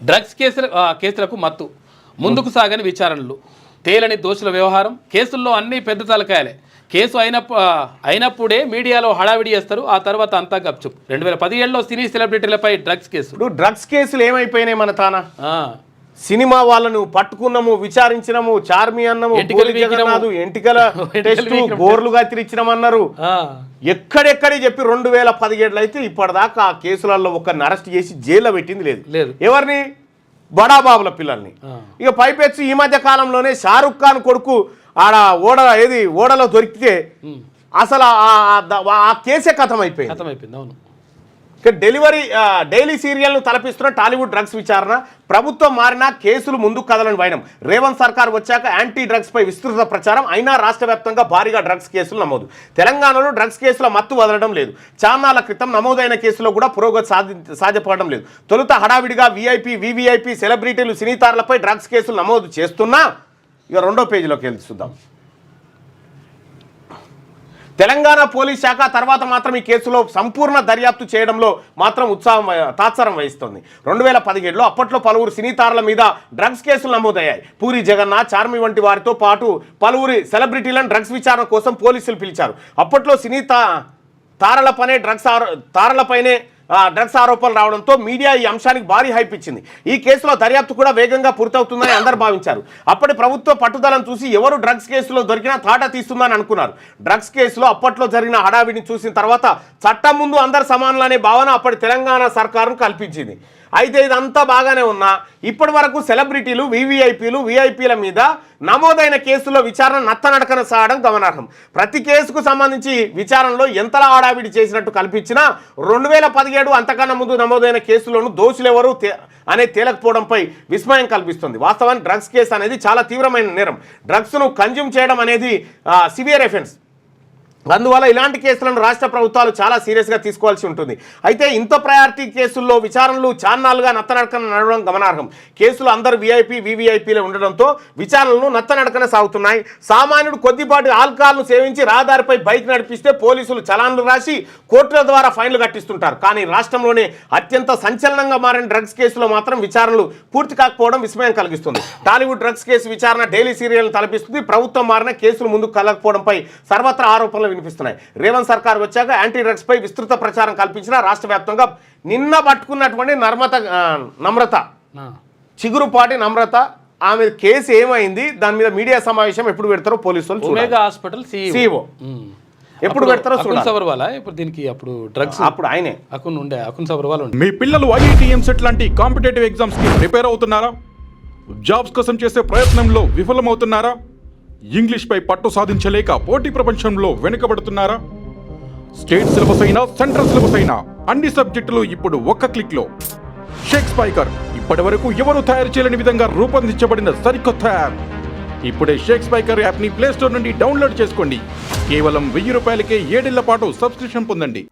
drugs కేసులకు మత్తు ముందుకు సాగని విచారణలు తేలని దోషుల వ్యవహారం కేసుల్లో అన్ని పెద్ద తలకాయలే కేసు అయినప్పుడే మీడియాలో హడావిడి చేస్తారు ఆ తర్వాత అంతా గప్చుప్ 2017లో సినీ సెలబ్రిటీలపై డ్రగ్స్ కేసులు ఏమైపోయినాయి మన తానా సినిమా వాళ్ళను పట్టుకున్నాము విచారించినాము చార్మి అన్నాము ఎంటికల టెస్ట్ గోర్లు కత్తిరించినామన్నారు ఎక్కడెక్కడి చెప్పి 2017 అయితే ఇప్పటిదాకా ఆ కేసులలో ఒకరిని అరెస్ట్ చేసి జైల్లో పెట్టింది లేదు ఎవరిని బడాబాబుల పిల్లల్ని ఇక పైపెచ్చి ఈ మధ్య కాలంలోనే షారుఖ్ ఖాన్ కొడుకు ఆడ ఓడలో దొరికితే అసలు ఆ కేసే కథమైపోయింది అవును డైలీ సీరియల్ను తలపిస్తున్న టాలీవుడ్ డ్రగ్స్ విచారణ ప్రభుత్వం మారినా కేసులు ముందుకు కదలని వైనం రేవంత్ సర్కార్ వచ్చాక యాంటీ డ్రగ్స్ పై విస్తృత ప్రచారం అయినా రాష్ట్ర వ్యాప్తంగా భారీగా డ్రగ్స్ కేసులు నమోదు తెలంగాణలో డ్రగ్స్ కేసుల మత్తు వదలడం లేదు చాన్నాళ్ల క్రితం నమోదైన కేసులో కూడా పురోగతి సాధ్యపడడం లేదు తొలుత హడావిడిగా వివిఐపి సెలబ్రిటీలు సినీతారులపై డ్రగ్స్ కేసులు నమోదు చేస్తున్నా ఇక రెండో పేజీలోకి వెళ్ళి చూద్దాం తెలంగాణ పోలీస్ శాఖ తర్వాత మాత్రం ఈ కేసులో సంపూర్ణ దర్యాప్తు చేయడంలో మాత్రం తాత్సారం వహిస్తోంది 2017లో అప్పట్లో పలువురు సినీతారుల మీద డ్రగ్స్ కేసులు నమోదయ్యాయి పూరి జగన్నాథ్ చార్మి వంటి వారితో పాటు పలువురి సెలబ్రిటీలను డ్రగ్స్ విచారణ కోసం పోలీసులు పిలిచారు అప్పట్లో సినీ తారలపైనే డ్రగ్స్ ఆరోపణలు రావడంతో మీడియా ఈ అంశానికి భారీ హైప్ ఇచ్చింది ఈ కేసులో దర్యాప్తు కూడా వేగంగా పూర్తవుతుందని అందరూ భావించారు అప్పటి ప్రభుత్వ పట్టుదలను చూసి ఎవరు డ్రగ్స్ కేసులో దొరికినా తాట తీస్తుందని అనుకున్నారు డ్రగ్స్ కేసులో అప్పట్లో జరిగిన హడావిడిని చూసిన తర్వాత చట్టం ముందు అందరు సమానులనే భావన అప్పటి తెలంగాణ సర్కారును కల్పించింది అయితే ఇదంతా బాగానే ఉన్నా ఇప్పటి వరకు సెలబ్రిటీలు విఐపీల మీద నమోదైన కేసుల్లో విచారణ నత్తనడకన సాగడం గమనార్హం ప్రతి కేసుకు సంబంధించి విచారణలో ఎంతలా హడావిడి చేసినట్టు కల్పించినా 2017 అంతకన్నా ముందు నమోదైన కేసులోనూ దోషులెవరూ అనే తేలకపోవడంపై విస్మయం కల్పిస్తుంది వాస్తవానికి డ్రగ్స్ కేసు అనేది చాలా తీవ్రమైన నేరం డ్రగ్స్ను కన్జ్యూమ్ చేయడం అనేది సివియర్ ఎఫెన్స్ అందువల్ల ఇలాంటి కేసులను రాష్ట్ర ప్రభుత్వాలు చాలా సీరియస్గా తీసుకోవాల్సి ఉంటుంది అయితే ఇంత ప్రయారిటీ కేసుల్లో విచారణలు చాన్నాలుగా నత్తనడకన నడవడం గమనార్హం కేసులు అందరు వివిఐపీలు ఉండడంతో విచారణలు నత్తనడకన సాగుతున్నాయి సామాన్యుడు కొద్దిపాటి ఆల్కహాల్ను సేవించి రహదారిపై బైక్ నడిపిస్తే పోలీసులు చలాన్లు రాసి కోర్టుల ద్వారా ఫైన్లు కట్టిస్తుంటారు కానీ రాష్ట్రంలోనే అత్యంత సంచలనంగా మారిన డ్రగ్స్ కేసులో మాత్రం విచారణలు పూర్తి కాకపోవడం విస్మయం కలిగిస్తుంది టాలీవుడ్ డ్రగ్స్ కేసు విచారణ డైలీ సీరియల్ను తలపిస్తుంది ప్రభుత్వం మారిన కేసులు ముందుకు కలగకపోవడంపై సర్వత్రా ఆరోపణలు వినిపిస్తున్నాయి రేవంత్ సర్కార్ వచ్చాక యాంటీ డ్రగ్స్ పై విస్తృత ప్రచారం కల్పించిన రాష్ట్ర వ్యాప్తంగా నిన్న పట్టుకున్నటువంటి నమ్రత చిగురుపాటి నమ్రత ఆమె కేసు ఏమైంది దాని మీద మీడియా సమావేశం ఎప్పుడు పెడతారో పోలీసులు హాస్పిటల్ సిఇఓ ఎప్పుడు పెడతారో ఇప్పుడు దీనికి అప్పుడు డ్రగ్స్ అప్పుడు ఆయనే అకున్ సబర్వాల్ మీ పిల్లలు ఐఐటి ఎంసెట్ లాంటి కాంపిటేటివ్ ఎగ్జామ్స్ కి ప్రిపేర్ అవుతున్నారా జాబ్స్ కోసం చేసే ప్రయత్నంలో విఫలమవుతున్నారా ఇంగ్లీష్ పై పట్టు సాధించలేక పోటీ ప్రపంచంలో వెనుకబడుతున్నారా స్టేట్ సిలబస్ అయినా సెంట్రల్ సిలబస్ అయినా అన్ని సబ్జెక్టులు ఇప్పుడు ఒక్క క్లిక్ లో షేక్ స్పైకర్ ఇప్పటి వరకు ఎవరు తయారు చేయలేని విధంగా రూపొందించబడిన సరికొత్త యాప్ ఇప్పుడే షేక్ స్పైకర్ యాప్ ని ప్లే స్టోర్ నుండి డౌన్లోడ్ చేసుకోండి కేవలం 1000 రూపాయలకే 7 ఏళ్ల పాటు సబ్స్క్రిప్షన్ పొందండి